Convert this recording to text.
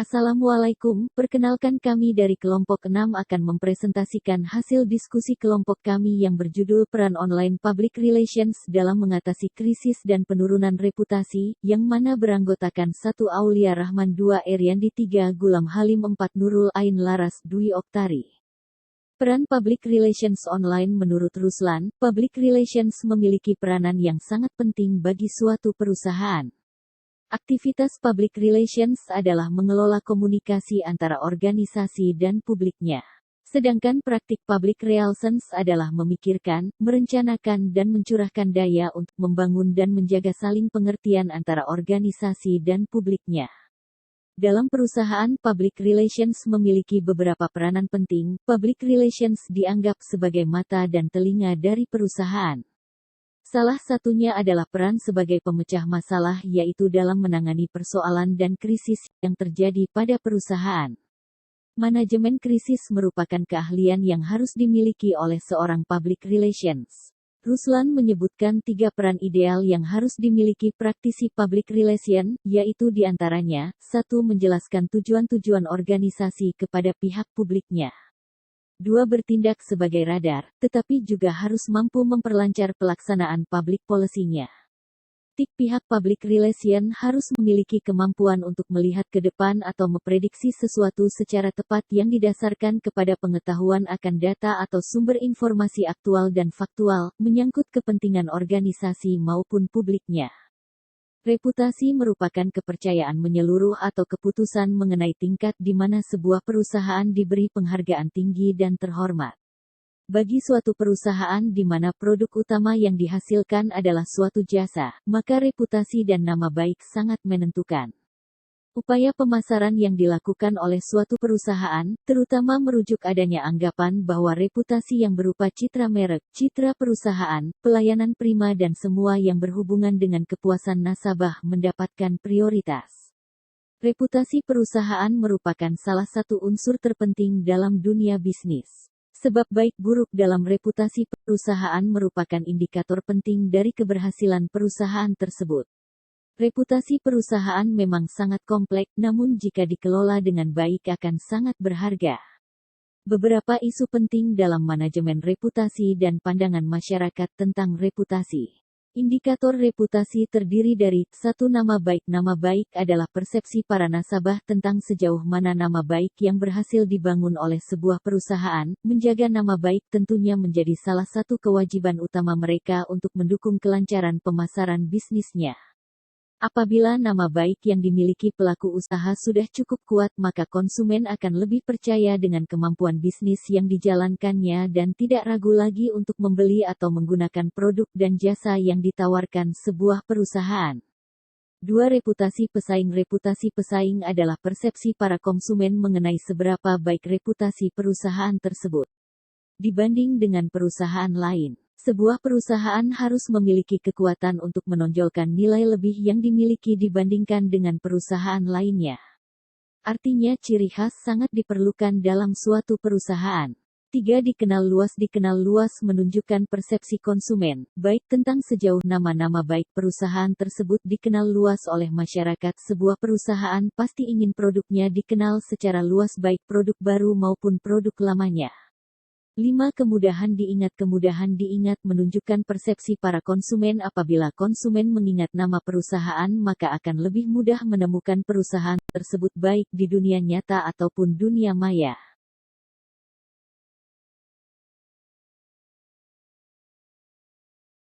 Assalamualaikum, perkenalkan kami dari kelompok 6 akan mempresentasikan hasil diskusi kelompok kami yang berjudul Peran Online Public Relations dalam Mengatasi Krisis dan Penurunan Reputasi, yang mana beranggotakan 1 Aulia Rahman 2 Eriandi 3 Gulam Halim 4 Nurul Ain Laras Dwi Oktari. Peran Public Relations Online menurut Ruslan, Public Relations memiliki peranan yang sangat penting bagi suatu perusahaan. Aktivitas public relations adalah mengelola komunikasi antara organisasi dan publiknya. Sedangkan praktik public relations adalah memikirkan, merencanakan dan mencurahkan daya untuk membangun dan menjaga saling pengertian antara organisasi dan publiknya. Dalam perusahaan, public relations memiliki beberapa peranan penting. Public relations dianggap sebagai mata dan telinga dari perusahaan. Salah satunya adalah peran sebagai pemecah masalah, yaitu dalam menangani persoalan dan krisis yang terjadi pada perusahaan. Manajemen krisis merupakan keahlian yang harus dimiliki oleh seorang public relations. Ruslan menyebutkan 3 peran ideal yang harus dimiliki praktisi public relation, yaitu diantaranya, 1. Menjelaskan tujuan-tujuan organisasi kepada pihak publiknya. 2. Bertindak sebagai radar, tetapi juga harus mampu memperlancar pelaksanaan public policy-nya. Pihak public relation harus memiliki kemampuan untuk melihat ke depan atau memprediksi sesuatu secara tepat yang didasarkan kepada pengetahuan akan data atau sumber informasi aktual dan faktual, menyangkut kepentingan organisasi maupun publiknya. Reputasi merupakan kepercayaan menyeluruh atau keputusan mengenai tingkat di mana sebuah perusahaan diberi penghargaan tinggi dan terhormat. Bagi suatu perusahaan di mana produk utama yang dihasilkan adalah suatu jasa, maka reputasi dan nama baik sangat menentukan. Upaya pemasaran yang dilakukan oleh suatu perusahaan, terutama merujuk adanya anggapan bahwa reputasi yang berupa citra merek, citra perusahaan, pelayanan prima dan semua yang berhubungan dengan kepuasan nasabah mendapatkan prioritas. Reputasi perusahaan merupakan salah satu unsur terpenting dalam dunia bisnis. Sebab baik buruk dalam reputasi perusahaan merupakan indikator penting dari keberhasilan perusahaan tersebut. Reputasi perusahaan memang sangat kompleks, namun jika dikelola dengan baik akan sangat berharga. Beberapa isu penting dalam manajemen reputasi dan pandangan masyarakat tentang reputasi. Indikator reputasi terdiri dari 1. Nama baik. Nama baik adalah persepsi para nasabah tentang sejauh mana nama baik yang berhasil dibangun oleh sebuah perusahaan. Menjaga nama baik tentunya menjadi salah satu kewajiban utama mereka untuk mendukung kelancaran pemasaran bisnisnya. Apabila nama baik yang dimiliki pelaku usaha sudah cukup kuat, maka konsumen akan lebih percaya dengan kemampuan bisnis yang dijalankannya dan tidak ragu lagi untuk membeli atau menggunakan produk dan jasa yang ditawarkan sebuah perusahaan. 2. Reputasi pesaing. Reputasi pesaing adalah persepsi para konsumen mengenai seberapa baik reputasi perusahaan tersebut dibanding dengan perusahaan lain. Sebuah perusahaan harus memiliki kekuatan untuk menonjolkan nilai lebih yang dimiliki dibandingkan dengan perusahaan lainnya. Artinya ciri khas sangat diperlukan dalam suatu perusahaan. 3. Dikenal luas. Dikenal luas menunjukkan persepsi konsumen, baik tentang sejauh nama baik perusahaan tersebut dikenal luas oleh masyarakat. Sebuah perusahaan pasti ingin produknya dikenal secara luas, baik produk baru maupun produk lamanya. 5. Kemudahan diingat. Kemudahan diingat menunjukkan persepsi para konsumen. Apabila konsumen mengingat nama perusahaan, maka akan lebih mudah menemukan perusahaan tersebut baik di dunia nyata ataupun dunia maya.